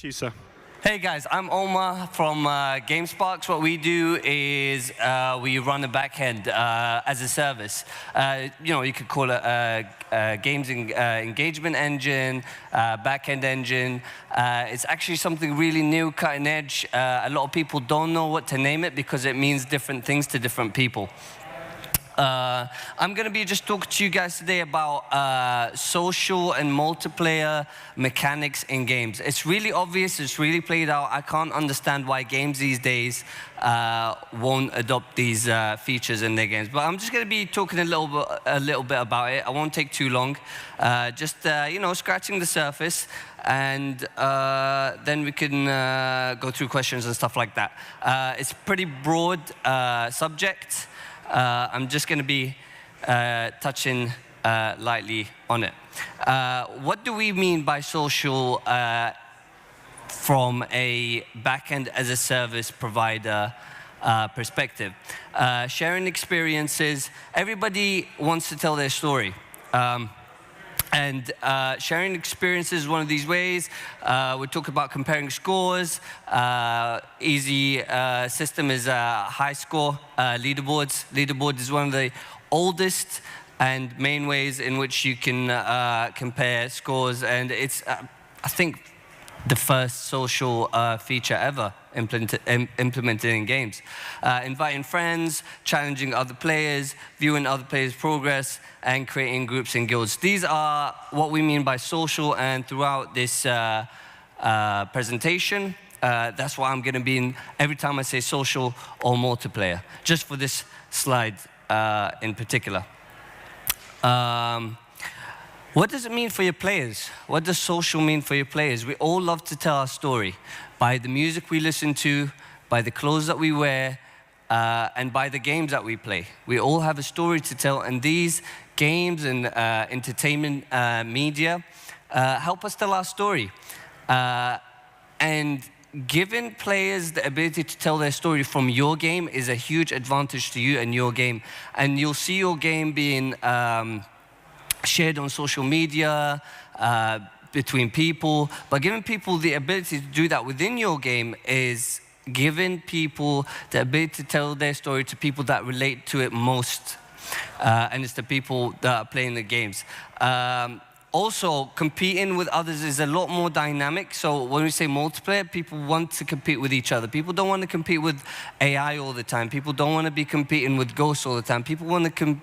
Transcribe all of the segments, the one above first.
to you, sir. Hey guys, I'm Omar from GameSparks. What we do is we run a backend as a service. You could call it a games engagement engine, backend engine. It's actually something really new, cutting edge. A lot of people don't know what to name it because it means different things to different people. I'm going to be just talking to you guys today about social and multiplayer mechanics in games. It's really obvious, it's really played out. I can't understand why games these days won't adopt these features in their games. But I'm just going to be talking a little bit about it. I won't take too long. Just scratching the surface, and then we can go through questions and stuff like that. It's a pretty broad subject. I'm just going to be touching lightly on it. What do we mean by social from a backend as a service provider perspective? Sharing experiences. Everybody wants to tell their story. And sharing experiences is one of these ways. We talk about comparing scores. Easy system is high score leaderboards. Leaderboard is one of the oldest and main ways in which you can compare scores. And it's, I think, the first social feature ever implemented in games. Inviting friends, challenging other players, viewing other players' progress, and creating groups and guilds. These are what we mean by social, and throughout this presentation, that's what I'm going to be in every time I say social or multiplayer, just for this slide in particular. What does it mean for your players? What does social mean for your players? We all love to tell our story by the music we listen to, by the clothes that we wear, and by the games that we play. We all have a story to tell, and these games and entertainment media help us tell our story. And giving players the ability to tell their story from your game is a huge advantage to you and your game. And you'll see your game being shared on social media, between people, but giving people the ability to do that within your game is giving people the ability to tell their story to people that relate to it most, and it's the people that are playing the games. Also, competing with others is a lot more dynamic. So when we say multiplayer, people want to compete with each other. People don't want to compete with AI all the time. People don't want to be competing with ghosts all the time. People want to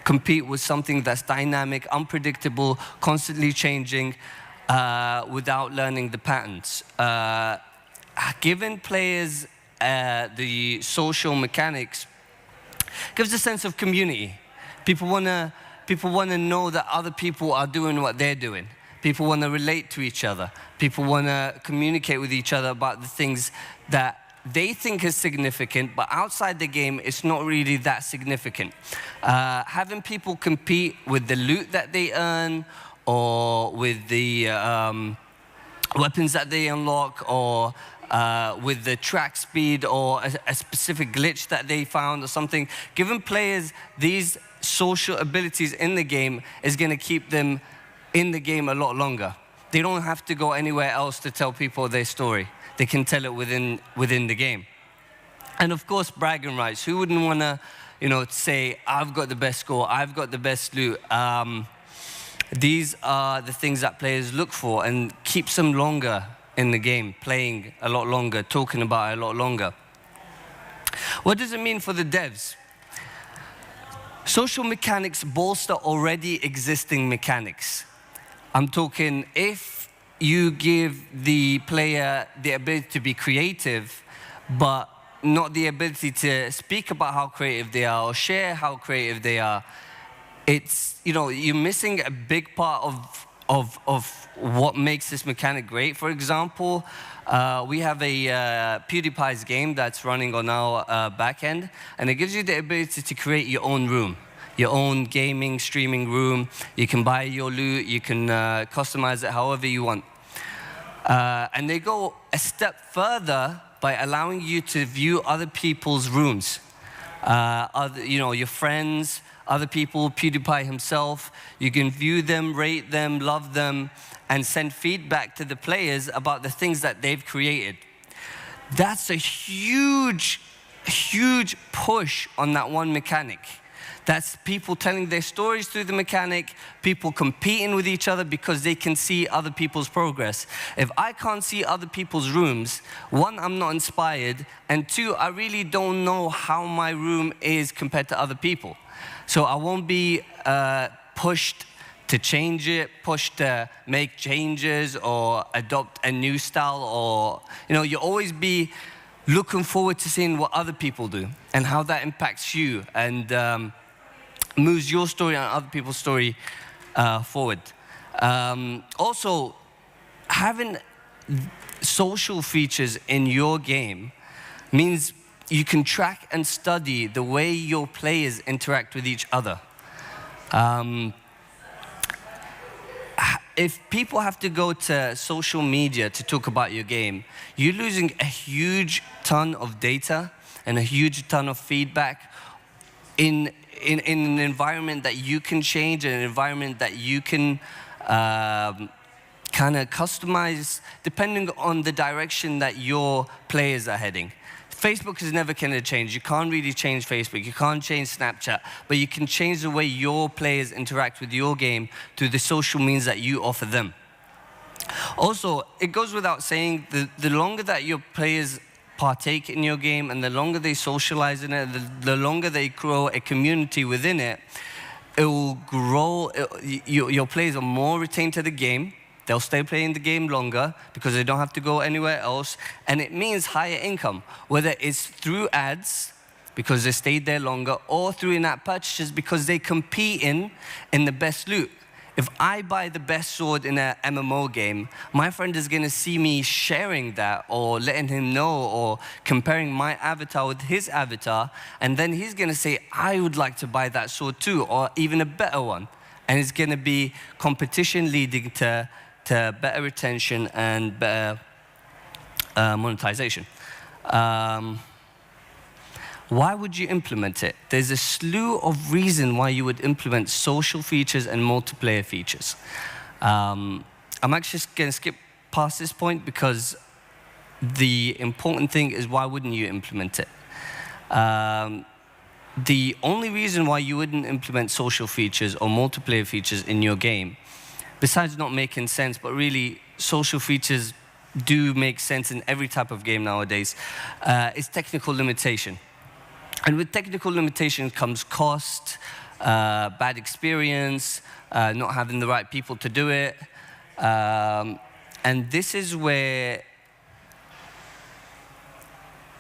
compete with something that's dynamic, unpredictable, constantly changing, without learning the patterns. Giving players the social mechanics gives a sense of community. People want to know that other people are doing what they're doing. People want to relate to each other. People want to communicate with each other about the things that they think is significant, but outside the game, it's not really that significant. Having people compete with the loot that they earn, or with the weapons that they unlock, or with the track speed, or a specific glitch that they found or something. Giving players these social abilities in the game is going to keep them in the game a lot longer. They don't have to go anywhere else to tell people their story. They can tell it within the game. And of course, bragging rights. Who wouldn't want to, say, I've got the best score, I've got the best loot. These are the things that players look for and keeps them longer in the game, playing a lot longer, talking about it a lot longer. What does it mean for the devs? Social mechanics bolster already existing mechanics. I'm talking if you give the player the ability to be creative, but not the ability to speak about how creative they are or share how creative they are, it's, you're missing a big part of what makes this mechanic great. For example, we have a PewDiePie's game that's running on our backend, and it gives you the ability to create your own room, your own gaming, streaming room. You can buy your loot, you can customize it however you want. And they go a step further by allowing you to view other people's rooms, your friends, other people, PewDiePie himself. You can view them, rate them, love them, and send feedback to the players about the things that they've created. That's a huge, huge push on that one mechanic. That's people telling their stories through the mechanic, people competing with each other because they can see other people's progress. If I can't see other people's rooms, one, I'm not inspired, and two, I really don't know how my room is compared to other people. So I won't be pushed to change it, pushed to make changes or adopt a new style, or, you'll always be looking forward to seeing what other people do and how that impacts you and moves your story and other people's story forward. Also, having social features in your game means you can track and study the way your players interact with each other. If people have to go to social media to talk about your game, you're losing a huge ton of data and a huge ton of feedback in an environment that you can change, an environment that you can kind of customize depending on the direction that your players are heading. Facebook is never going to change. You can't really change Facebook. You can't change Snapchat. But you can change the way your players interact with your game through the social means that you offer them. Also, it goes without saying, the longer that your players partake in your game and the longer they socialize in it, the longer they grow a community within it, it will grow. Your players are more retained to the game. They'll stay playing the game longer because they don't have to go anywhere else. And it means higher income, whether it's through ads, because they stayed there longer, or through in-app purchases because they compete in the best loot. If I buy the best sword in an MMO game, my friend is going to see me sharing that or letting him know or comparing my avatar with his avatar, and then he's going to say, I would like to buy that sword too, or even a better one. And it's going to be competition leading to better retention and better monetization. Why would you implement it? There's a slew of reasons why you would implement social features and multiplayer features. I'm actually just going to skip past this point because the important thing is, why wouldn't you implement it? The only reason why you wouldn't implement social features or multiplayer features in your game, besides not making sense, but really social features do make sense in every type of game nowadays, is technical limitation. And with technical limitation comes cost, bad experience, not having the right people to do it. And this is where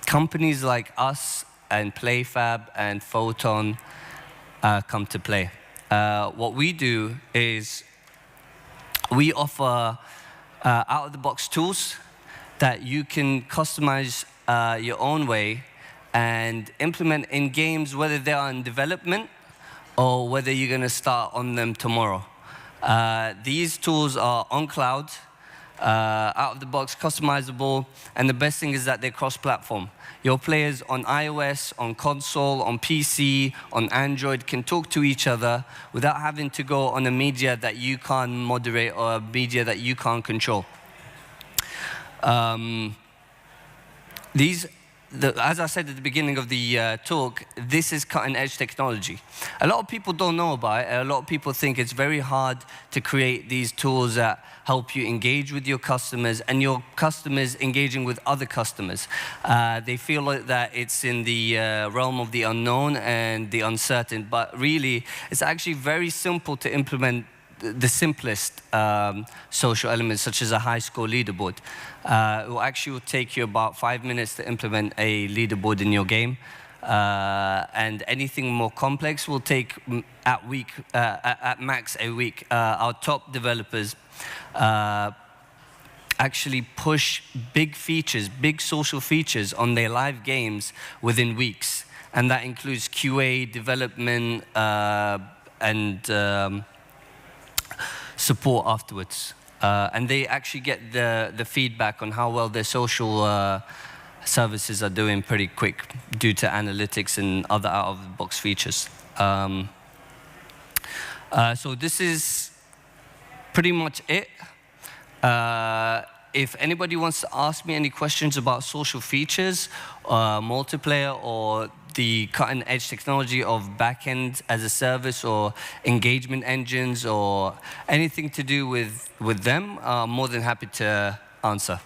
companies like us and PlayFab and Photon come to play. What we do is we offer out-of-the-box tools that you can customize your own way and implement in games, whether they are in development or whether you're going to start on them tomorrow. These tools are on cloud, out of the box, customizable, and the best thing is that they're cross-platform. Your players on iOS, on console, on PC, on Android can talk to each other without having to go on a media that you can't moderate or a media that you can't control. As I said at the beginning of the talk, this is cutting-edge technology. A lot of people don't know about it. A lot of people think it's very hard to create these tools that help you engage with your customers and your customers engaging with other customers. They feel like that it's in the realm of the unknown and the uncertain, but really, it's actually very simple to implement the simplest social elements, such as a high score leaderboard. It will actually take you about 5 minutes to implement a leaderboard in your game. And anything more complex will take at max a week. Our top developers actually push big features, big social features on their live games within weeks. And that includes QA, development, and support afterwards. And they actually get the feedback on how well their social services are doing pretty quick due to analytics and other out-of-the-box features. So this is pretty much it. If anybody wants to ask me any questions about social features, multiplayer, or the cutting-edge technology of backend as a service or engagement engines or anything to do with them, I'm more than happy to answer.